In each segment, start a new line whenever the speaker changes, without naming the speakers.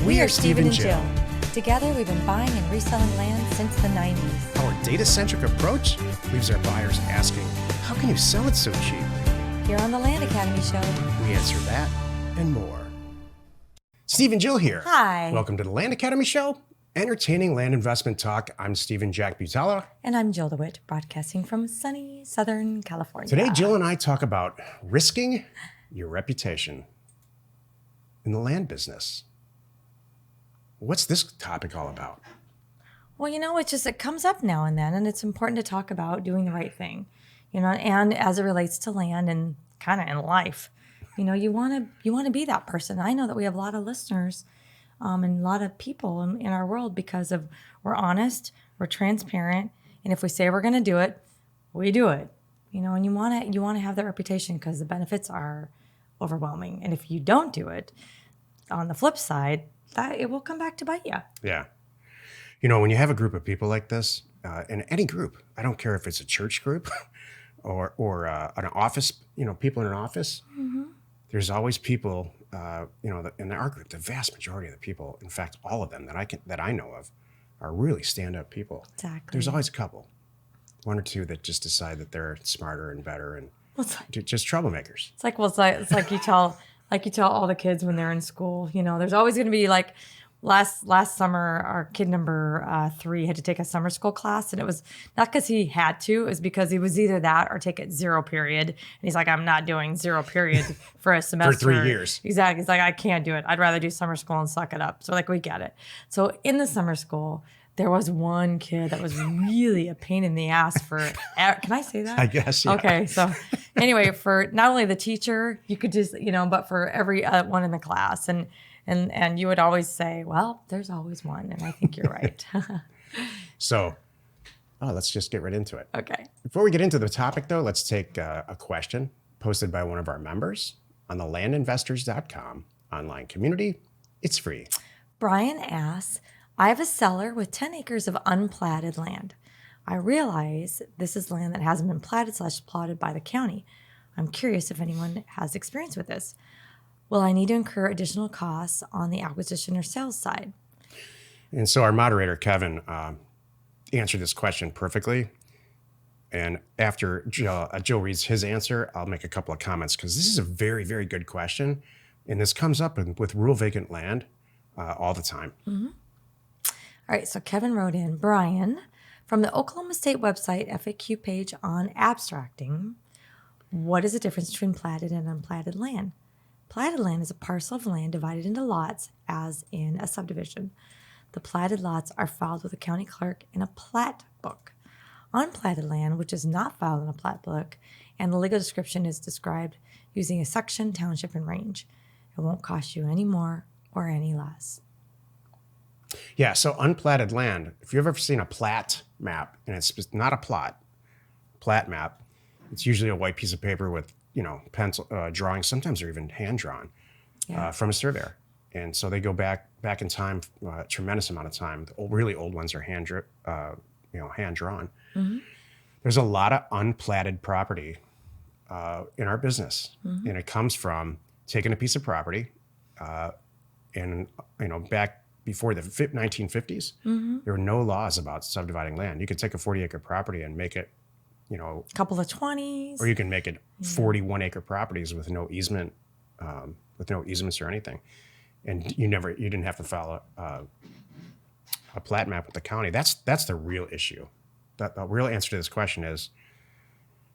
We are Steve and Jill.
Together, we've been buying and reselling land since the 90s.
Our data-centric approach leaves our buyers asking, how can you sell it so cheap?
Here on the Land Academy Show,
We answer that and more. Steve and Jill here.
Hi.
Welcome to the Land Academy Show, entertaining land investment talk. I'm Stephen Jack Butala.
And I'm Jill DeWitt, broadcasting from sunny Southern California.
Today, Jill and I talk about risking your reputation in the land business. What's this topic all about?
Well, it comes up now and then, and it's important to talk about doing the right thing, and as it relates to land and kind of in life, you want to be that person. I know that we have a lot of listeners and a lot of people in our world because of we're honest, we're transparent, and if we say we're going to do it, we do it. And you want to have that reputation because the benefits are overwhelming. And if you don't do it, on the flip side, that it will come back to bite you.
Yeah. When you have a group of people like this, in any group, I don't care if it's a church group or an office, people in an office, there's always people, in our group, the vast majority of the people, in fact, all of them that I know of, are really stand-up people.
Exactly.
There's always a couple, one or two that just decide that they're smarter and better and just troublemakers.
It's like you tell all the kids when they're in school, there's always going to be like last summer, our kid number 3 had to take a summer school class, and it was not because he had to, it was because he was either that or take it 0 period. And he's like, I'm not doing 0 period for a semester.
For 3 years.
Exactly. He's like, I can't do it. I'd rather do summer school and suck it up. So we get it. So in the summer school, there was one kid that was really a pain in the ass for, can I say that?
I guess, yeah.
Okay, so anyway, for not only the teacher, you could just, but for every one in the class. And you would always say, well, there's always one. And I think you're right.
So, let's just get right into it.
Okay.
Before we get into the topic, though, let's take a question posted by one of our members on the landinvestors.com online community. It's free.
Brian asks, I have a seller with 10 acres of unplatted land. I realize this is land that hasn't been platted/plotted by the county. I'm curious if anyone has experience with this. Will I need to incur additional costs on the acquisition or sales side?
And so our moderator, Kevin, answered this question perfectly. And after Jill reads his answer, I'll make a couple of comments because this is a very, very good question. And this comes up with rural vacant land all the time.
Mm-hmm. All right, so Kevin wrote in, Brian, from the Oklahoma State website FAQ page on abstracting, what is the difference between platted and unplatted land? Platted land is a parcel of land divided into lots as in a subdivision. The platted lots are filed with the county clerk in a plat book. Unplatted land, which is not filed in a plat book, and the legal description is described using a section, township, and range. It won't cost you any more or any less.
Yeah, so unplatted land, if you've ever seen a plat map, and it's not a plat map, it's usually a white piece of paper with, pencil drawings, sometimes they're even hand-drawn from a surveyor. And so they go back in time, a tremendous amount of time. The really old ones are hand-drawn. Mm-hmm. There's a lot of unplatted property in our business. Mm-hmm. And it comes from taking a piece of property and, back before the 1950s, mm-hmm. there were no laws about subdividing land. You could take a 40-acre property and make it,
a couple of 20s.
Or you can make it 41-acre properties with no easement, with no easements or anything. And you didn't have to file a plat map with the county. That's the real issue. The real answer to this question is,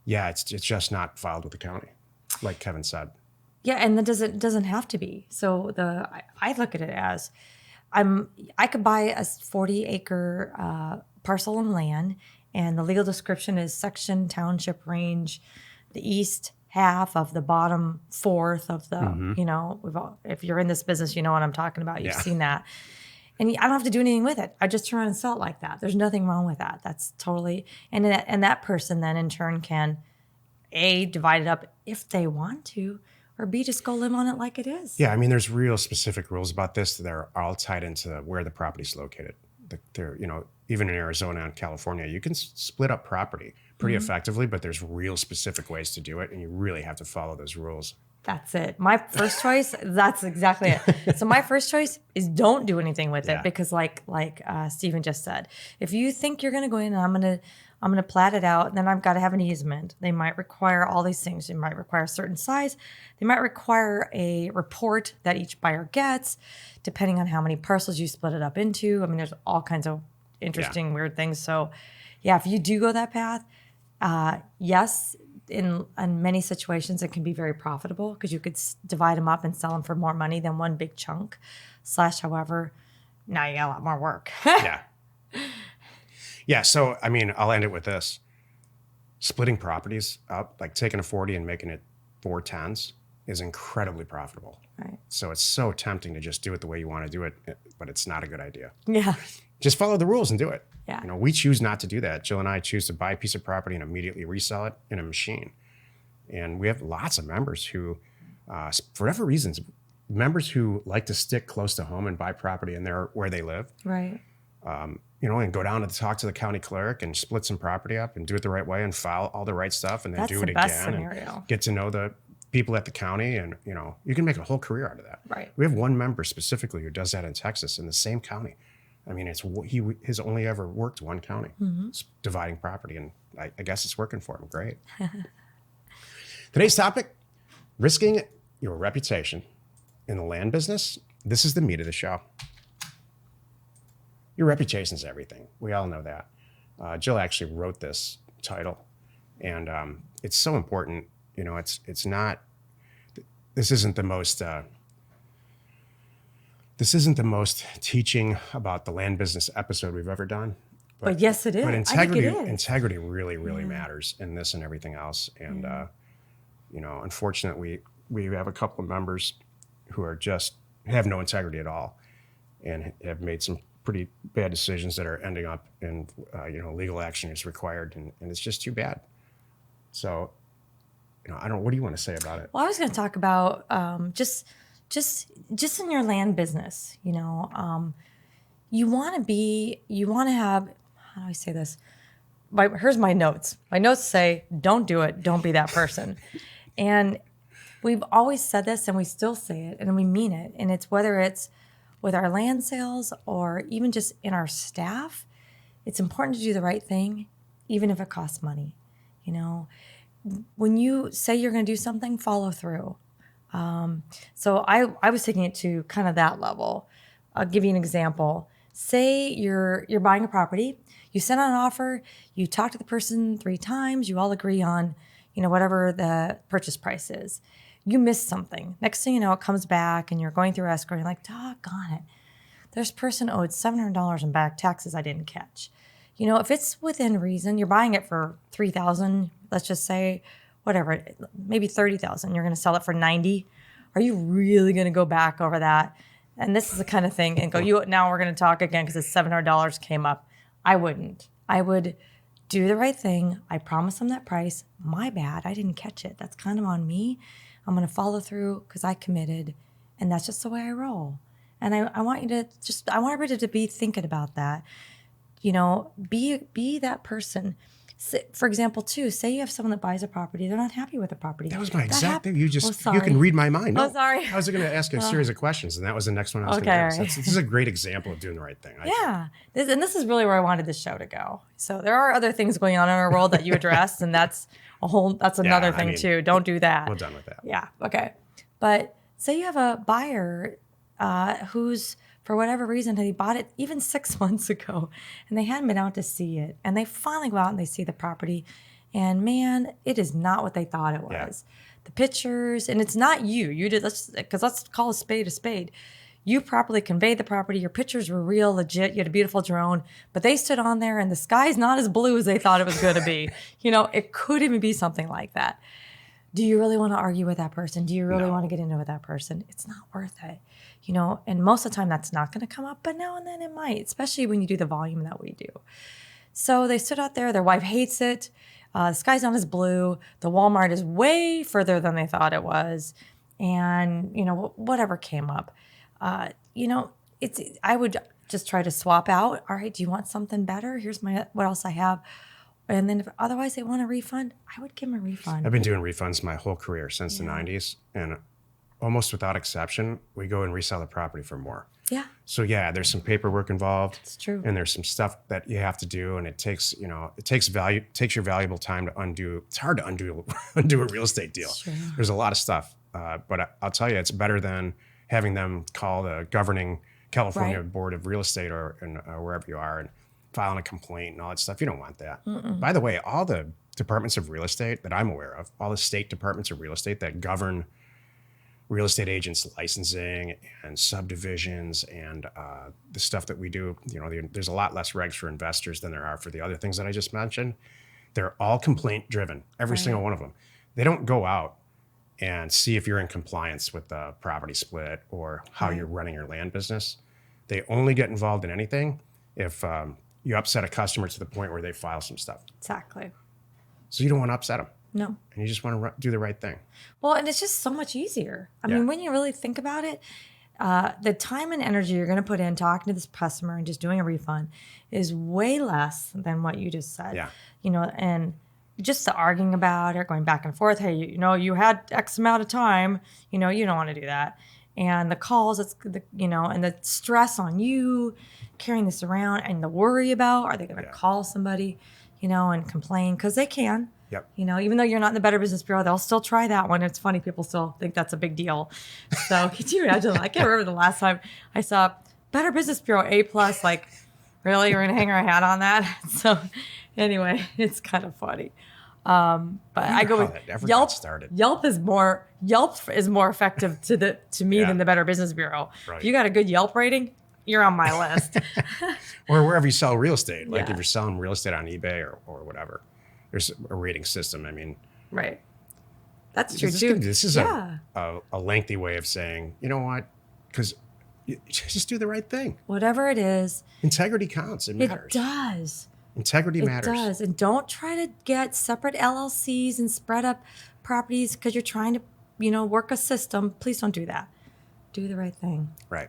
it's just not filed with the county, like Kevin said.
Yeah, and that doesn't have to be. So I look at it as, I could buy a 40-acre parcel of land, and the legal description is section, township, range, the east half of the bottom fourth of the, mm-hmm. If you're in this business, you know what I'm talking about. You've seen that. And I don't have to do anything with it. I just turn around and sell it like that. There's nothing wrong with that. That's totally, and that person then in turn can, A, divide it up if they want to, or B, just go live on it like it is.
Yeah, there's real specific rules about this that are all tied into where the property's located. Even in Arizona and California, you can split up property pretty mm-hmm. effectively, but there's real specific ways to do it, and you really have to follow those rules.
That's it. My first choice, that's exactly it. So my first choice is don't do anything with
Yeah.
it because like Stephen just said, if you think you're going to go in and I'm going to plat it out, then I've got to have an easement. They might require all these things. They might require a certain size. They might require a report that each buyer gets, depending on how many parcels you split it up into. I mean, there's all kinds of interesting, weird things. So yeah, if you do go that path, yes, in many situations, it can be very profitable because you could divide them up and sell them for more money than one big chunk. However, now you got a lot more work.
Yeah. Yeah. So, I mean, I'll end it with this. Splitting properties up, like taking a 40 and making it 4 10s is incredibly profitable.
Right.
So it's so tempting to just do it the way you want to do it, but it's not a good idea.
Yeah.
Just follow the rules and do it.
Yeah.
You know, we choose not to do that. Jill and I choose to buy a piece of property and immediately resell it in a machine. And we have lots of members who, for whatever reasons, members who like to stick close to home and buy property in there where they live.
Right.
You know, and go down and talk to the county clerk and split some property up and do it the right way and file all the right stuff and then
That's
do
the
it
best
again
scenario.
and get to know the people at the county. And, you know, you can make a whole career out of that.
Right.
We have one member specifically who does that in Texas in the same county. I mean, he has only ever worked one county, dividing property, and I guess it's working for him. Great. Today's topic, risking your reputation in the land business. This is the meat of the show. Your reputation is everything. We all know that. Jill actually wrote this title, and it's so important. You know, it's not. This isn't the most. This isn't the most teaching about the land business episode we've ever done.
But yes, it is.
But
I think it is.
integrity really, really matters in this and everything else. And you know, unfortunately, we have a couple of members who are just have no integrity at all, and have made some pretty bad decisions that are ending up in you know, legal action is required, and it's just too bad. So, you know, I don't. What do you want to say about it?
Well, I was going to talk about just in your land business. You know, you want to have. How do I say this? Here's my notes. My notes say, "Don't do it. Don't be that person." And we've always said this, and we still say it, and we mean it. And it's whether it's with our land sales or even just in our staff, it's important to do the right thing, even if it costs money. You know, when you say you're going to do something, follow through. So I was taking it to kind of that level. I'll give you an example. Say you're buying a property, you send out an offer, you talk to the person 3 times, you all agree on, you know, whatever the purchase price is. You missed something. Next thing you know, it comes back and you're going through escrow. You're like, doggone it. This person owed $700 in back taxes I didn't catch. You know, if it's within reason, you're buying it for $3,000, let's just say, whatever, maybe $30,000. You're going to sell it for $90,000. Are you really going to go back over that? And this is the kind of thing and go, now we're going to talk again because the $700 came up. I wouldn't. I would do the right thing. I promised them that price. My bad. I didn't catch it. That's kind of on me. I'm going to follow through because I committed, and that's just the way I roll. And I want you to I want everybody to be thinking about that. You know, be that person. For example, too, say you have someone that buys a property, they're not happy with the property.
That was my exact thing. You
sorry.
can read my mind. No,
Oh, sorry.
I was going to ask a series of questions, and that was the next one I was
Okay,
going to ask.
all right.
This is a great example of doing the right thing.
Yeah. This is really where I wanted this show to go. So there are other things going on in our world that you addressed, and that's another thing too. Don't do that.
We're done with that.
Yeah. Okay. But say you have a buyer who's, for whatever reason, he bought it even 6 months ago, and they hadn't been out to see it. And they finally go out and they see the property, and man, it is not what they thought it was.
Yeah.
The pictures, and it's not you. You did, let's call a spade a spade. You properly conveyed the property. Your pictures were real, legit. You had a beautiful drone, but they stood on there, and the sky's not as blue as they thought it was going to be. You know, it could even be something like that. Do you really want to argue with that person? Do you really want to get into it with that person? It's not worth it. You know, and most of the time that's not going to come up, but now and then it might, especially when you do the volume that we do. So they stood out there. Their wife hates it. The sky's not as blue. The Walmart is way further than they thought it was. And, you know, whatever came up. You know, I would just try to swap out. All right, do you want something better? Here's what else I have. And then if otherwise they want a refund, I would give them a refund.
I've been doing refunds my whole career since the 90s. And almost without exception, we go and resell the property for more.
Yeah,
So yeah, there's some paperwork involved.
it's true.
And there's some stuff that you have to do, and it takes your valuable time to undo. It's hard to undo a real estate deal.
Sure.
There's a lot of stuff, but I'll tell you, it's better than having them call the governing California
Right.
Board of Real Estate or wherever you are and filing a complaint and all that stuff. You don't want that. By the way, all the departments of real estate that I'm aware of, all the state departments of real estate that govern real estate agents licensing and subdivisions and the stuff that we do, there's a lot less regs for investors than there are for the other things that I just mentioned. They're all complaint driven, every single one of them. They don't go out and see if you're in compliance with the property split or how you're running your land business. They only get involved in anything if you upset a customer to the point where they file some stuff.
Exactly.
So you don't want to upset them.
No.
And you just want to do the right thing.
Well, and it's just so much easier. I mean, when you really think about it, the time and energy you're going to put in talking to this customer and just doing a refund is way less than what you just said.
Yeah.
And just the arguing about it, going back and forth. Hey, you had X amount of time. You don't want to do that. And the calls, and the stress on you carrying this around and the worry about, are they going to call somebody, and complain? Because they can.
Yep.
Even though you're not in the Better Business Bureau, they'll still try that one. It's funny. People still think that's a big deal. So could you imagine? I can't remember the last time I saw Better Business Bureau A+, like, really? We're going to hang our hat on that? So anyway, it's kind of funny. But I go with Yelp. Yelp is more effective to me than the Better Business Bureau.
Right.
If you got a good Yelp rating, you're on my list.
Or wherever you sell real estate. Like if you're selling real estate on eBay or whatever. There's a rating system. I mean,
right. That's true too.
This is a lengthy way of saying, you know what? Because you just do the right thing.
Whatever it is.
Integrity counts. It matters.
It does.
Integrity matters.
It does. And don't try to get separate LLCs and spread up properties because you're trying to, work a system. Please don't do that. Do the right thing.
Right.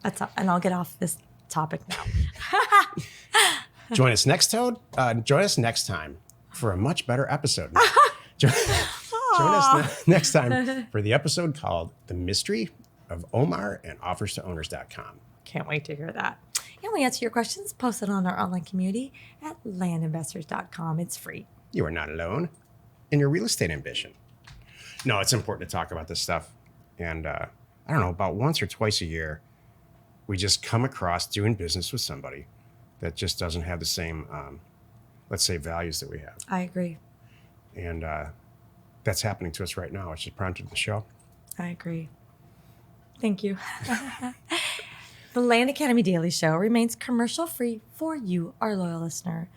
And I'll get off this topic now.
Join us next time for a much better episode. Join us next time for the episode called The Mystery of Omar and OffersToOwners.com.
Can't wait to hear that. And we answer your questions posted on our online community at landinvestors.com. It's free.
You are not alone in your real estate ambition. No, it's important to talk about this stuff. And I don't know, about once or twice a year, we just come across doing business with somebody that just doesn't have the same, let's say, values that we have.
I agree.
And that's happening to us right now, which is prompted the show.
I agree. Thank you. The Land Academy Daily Show remains commercial-free for you, our loyal listener.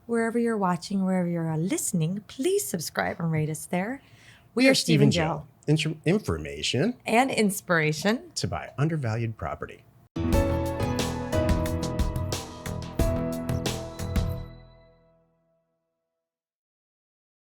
Wherever you're watching, wherever you're listening, please subscribe and rate us there. We are Steve and Jill.
Information
and inspiration
to buy undervalued property.